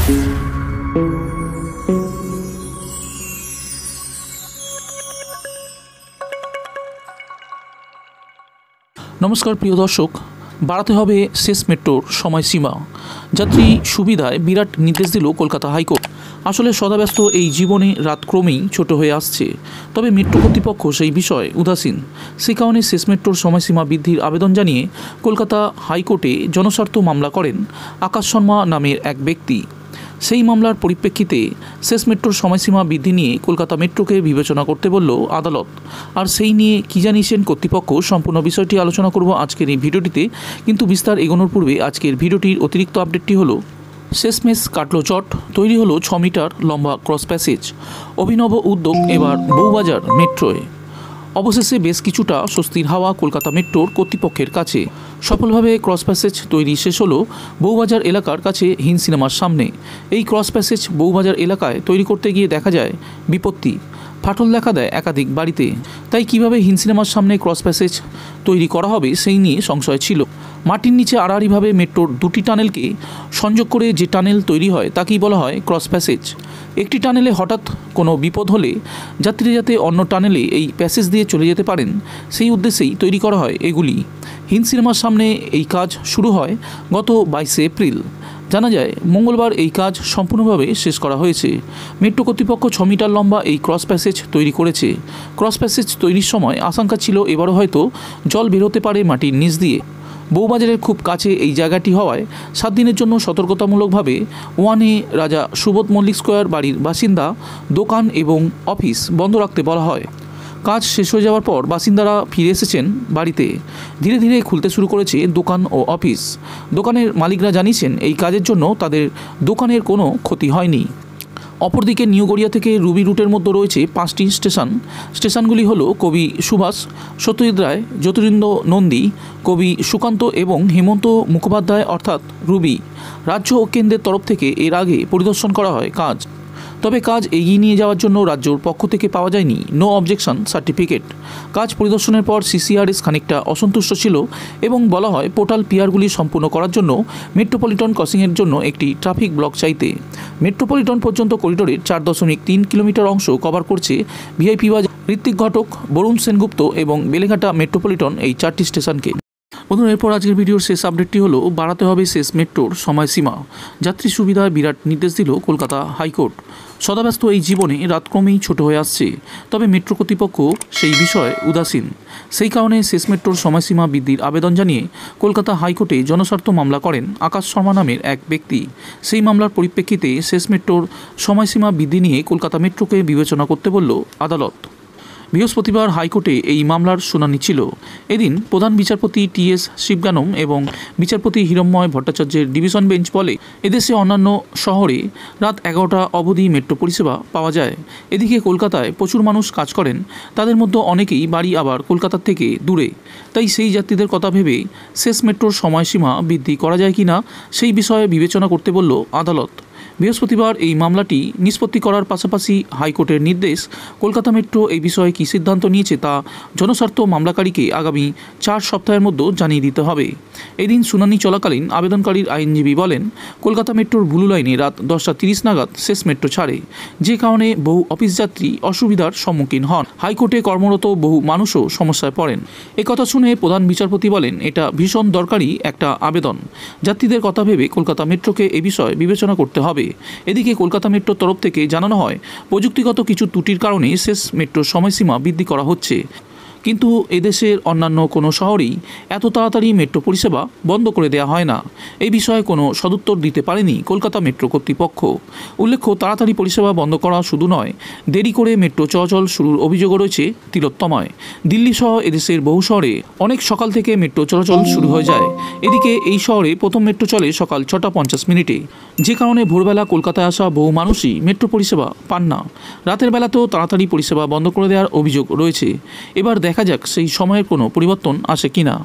नमस्कार प्रिय दर्शक, बाड़ाते हबे शेष मेट्रोर সময়সীমা। যাত্রী সুবিধায় বিরাট নির্দেশ দিল কলকাতা হাইকোর্ট। আসলে সদাব্যস্ত এই জীবনে রাত ক্রমেই ছোট হয়ে আসছে, তবে মেট্রো কর্তৃপক্ষ সেই বিষয়ে উদাসীন। সে কারণে শেষ মেট্রোর সময়সীমা বৃদ্ধির আবেদন জানিয়ে কলকাতা হাইকোর্টে জনস্বার্থ মামলা করেন আকাশ শর্মা নামের এক ব্যক্তি। সেই মামলার পরিপ্রেক্ষিতে শেষ মেট্রোর সময়সীমা বৃদ্ধি নিয়ে কলকাতা মেট্রোকে বিবেচনা করতে বলল আদালত। আর সেই নিয়ে কী জানিয়েছেন কর্তৃপক্ষ, সম্পূর্ণ বিষয়টি আলোচনা করব আজকের এই ভিডিওটিতে। কিন্তু বিস্তার এগোনোর পূর্বে আজকের ভিডিওটির অতিরিক্ত আপডেটটি হলো, শেষমেশ কাটলো চট, তৈরি হলো 6 মিটার লম্বা ক্রস প্যাসেজ। অভিনব উদ্যোগ এবার বউবাজার মেট্রোয়। অবশেষে বেশ কিছুটা স্বস্তির হাওয়া কলকাতা মেট্রোর কর্তৃপক্ষের কাছে। সফলভাবে ক্রস প্যাসেজ তৈরি শেষ হলো বউবাজার এলাকার কাছে হিন্দ সিনেমার সামনে। এই ক্রস প্যাসেজ বউবাজার এলাকায় তৈরি করতে গিয়ে দেখা যায় বিপত্তি, ফাটল দেখা দেয় একাধিক বাড়িতে। তাই কিভাবে হিন্দ সিনেমার সামনে ক্রস প্যাসেজ তৈরি করা হবে সেই নিয়ে সংশয় ছিল। মাটির নিচে আড়াআড়িভাবে মেট্রোর দুটি টানেলকে সংযোগ করে যে টানেল তৈরি হয় তাকেই বলা হয় ক্রস প্যাসেজ। একটি টানেলে হঠাৎ কোনো বিপদ হলে যাত্রীরা যাতে অন্য টানেলে এই প্যাসেজ দিয়ে চলে যেতে পারেন, সেই উদ্দেশ্যেই তৈরি করা হয় এগুলি। হিন্দ সিনেমার সামনে এই কাজ শুরু হয় গত 22 এপ্রিল। জানা যায় মঙ্গলবার এই কাজ সম্পূর্ণভাবে শেষ করা হয়েছে। মেট্রো কর্তৃপক্ষ 6 মিটার লম্বা এই ক্রস প্যাসেজ তৈরি করেছে। ক্রস প্যাসেজ তৈরির সময় আশঙ্কা ছিল এবারও হয়তো জল বেরোতে পারে মাটির নিচ দিয়ে। বউবাজারের খুব কাছে এই জায়গাটি হওয়ায় 7 দিনের জন্য সতর্কতামূলকভাবে 1A রাজা সুবোধ মল্লিক স্কোয়ার বাড়ির বাসিন্দা দোকান এবং অফিস বন্ধ রাখতে বলা হয়। কাজ শেষ হয়ে যাওয়ার পর বাসিন্দারা ফিরে এসেছেন বাড়িতে। ধীরে ধীরে খুলতে শুরু করেছে দোকান ও অফিস। দোকানের মালিকরা জানিয়েছেন এই কাজের জন্য তাদের দোকানের কোনো ক্ষতি হয়নি। অপরদিকে নিউ গড়িয়া থেকে রুবি রুটের মধ্যে রয়েছে 5টি স্টেশনগুলি হলো কবি সুভাষ, সত্যজিৎ রায়, জ্যোতিরিন্দ্র নন্দী, কবি সুকান্ত এবং হেমন্ত মুখোপাধ্যায় অর্থাৎ রুবি। রাজ্য ও কেন্দ্রের তরফ থেকে এর আগে পরিদর্শন করা হয় কাজ, তবে কাজ এগিয়ে নিয়ে যাওয়ার জন্য রাজ্যর পক্ষ থেকে পাওয়া যায়নি নো অবজেকশন সার্টিফিকেট। কাজ পরিদর্শনের পর সিসিআরএস খানিকটা অসন্তুষ্ট ছিল এবং বলা হয় পোর্টাল পিয়ারগুলি সম্পূর্ণ করার জন্য মেট্রোপলিটন ক্রসিংয়ের জন্য একটি ট্রাফিক ব্লক চাইতে। মেট্রোপলিটন পর্যন্ত করিডোরের 4.3 কিলোমিটার অংশ কভার করছে ভিআইপি বাজার, ঋত্বিক ঘটক, বরুণ সেনগুপ্ত এবং বেলেঘাটা মেট্রোপলিটন এই 4টি স্টেশনকে। বন্ধুরা, এরপর আজকের ভিডিওর শেষ আপডেটটি হলো, বাড়াতে হবে শেষ মেট্রোর সময়সীমা। যাত্রী সুবিধায় বিরাট নির্দেশ দিল কলকাতা হাইকোর্ট। সদাব্যস্ত এই জীবনে রাত ক্রমেই ছোট হয়ে আসছে, তবে মেট্রো কর্তৃপক্ষ সেই বিষয়ে উদাসীন। সেই কারণে শেষ মেট্রোর সময়সীমা বৃদ্ধির আবেদন জানিয়ে কলকাতা হাইকোর্টে জনস্বার্থ মামলা করেন আকাশ শর্মা নামের এক ব্যক্তি। সেই মামলার পরিপ্রেক্ষিতে শেষ মেট্রোর সময়সীমা বৃদ্ধি নিয়ে কলকাতা মেট্রোকে বিবেচনা করতে বলল আদালত। বৃহস্পতিবার হাইকোর্টে এই মামলার শুনানি ছিল। এদিন প্রধান বিচারপতি টি.এস. শিবগানম এবং বিচারপতি হিরণ্ময় ভট্টাচার্যের ডিভিশন বেঞ্চ বলে, এদেশে অন্যান্য শহরে রাত 11টা অবধি মেট্রো পরিষেবা পাওয়া যায়। এদিকে কলকাতায় প্রচুর মানুষ কাজ করেন, তাদের মধ্যে অনেকেই বাড়ি আবার কলকাতার থেকে দূরে। তাই সেই যাত্রীদের কথা ভেবে শেষ মেট্রোর সময়সীমা বৃদ্ধি করা যায় কিনা সেই বিষয়ে বিবেচনা করতে বলল আদালত। বৃহস্পতিবার এই মামলাটি নিষ্পত্তি করার পাশাপাশি হাইকোর্টের নির্দেশ, কলকাতা মেট্রো এই বিষয়ে কী সিদ্ধান্ত নিয়েছে তা জনস্বার্থ মামলাকারীকে আগামী 4 সপ্তাহের মধ্যে জানিয়ে দিতে হবে। এদিন শুনানি চলাকালীন আবেদনকারীর আইনজীবী বলেন, কলকাতা মেট্রোর ব্লু লাইনে রাত 10:30 নাগাদ শেষ মেট্রো ছাড়ে, যে কারণে বহু অফিস যাত্রী অসুবিধার সম্মুখীন হন। হাইকোর্টে কর্মরত বহু মানুষও সমস্যায় পড়েন। একথা শুনে প্রধান বিচারপতি বলেন, এটা ভীষণ দরকারি একটা আবেদন। যাত্রীদের কথা ভেবে কলকাতা মেট্রোকে এ বিষয়ে বিবেচনা করতে হবে। এদিকে কলকাতা মেট্রোর তরফ থেকে জানানো হয়, প্রযুক্তিগত কিছু ত্রুটির কারণে শেষ মেট্রোর সময়সীমা বৃদ্ধি করা হচ্ছে, কিন্তু এদেশের অন্যান্য কোনো শহরেই এত তাড়াতাড়ি মেট্রো পরিষেবা বন্ধ করে দেওয়া হয় না। এই বিষয়ে কোনো সদুত্তর দিতে পারেনি কলকাতা মেট্রো কর্তৃপক্ষ। উল্লেখ্য, তাড়াতাড়ি পরিষেবা বন্ধ করা শুধু নয়, দেরি করে মেট্রো চলাচল শুরুর অভিযোগও রয়েছে তিলোত্তমায়। দিল্লি সহ এদেশের বহু শহরে অনেক সকাল থেকে মেট্রো চলাচল শুরু হয়ে যায়। এদিকে এই শহরে প্রথম মেট্রো চলে সকাল 6:50, যে কারণে ভোরবেলা কলকাতায় আসা বহু মানুষই মেট্রো পরিষেবা পান না। রাতের বেলাতেও তাড়াতাড়ি পরিষেবা বন্ধ করে দেওয়ার অভিযোগ রয়েছে। এবার দেখা যাক সেই সময়ের কোনো পরিবর্তন আসে কিনা।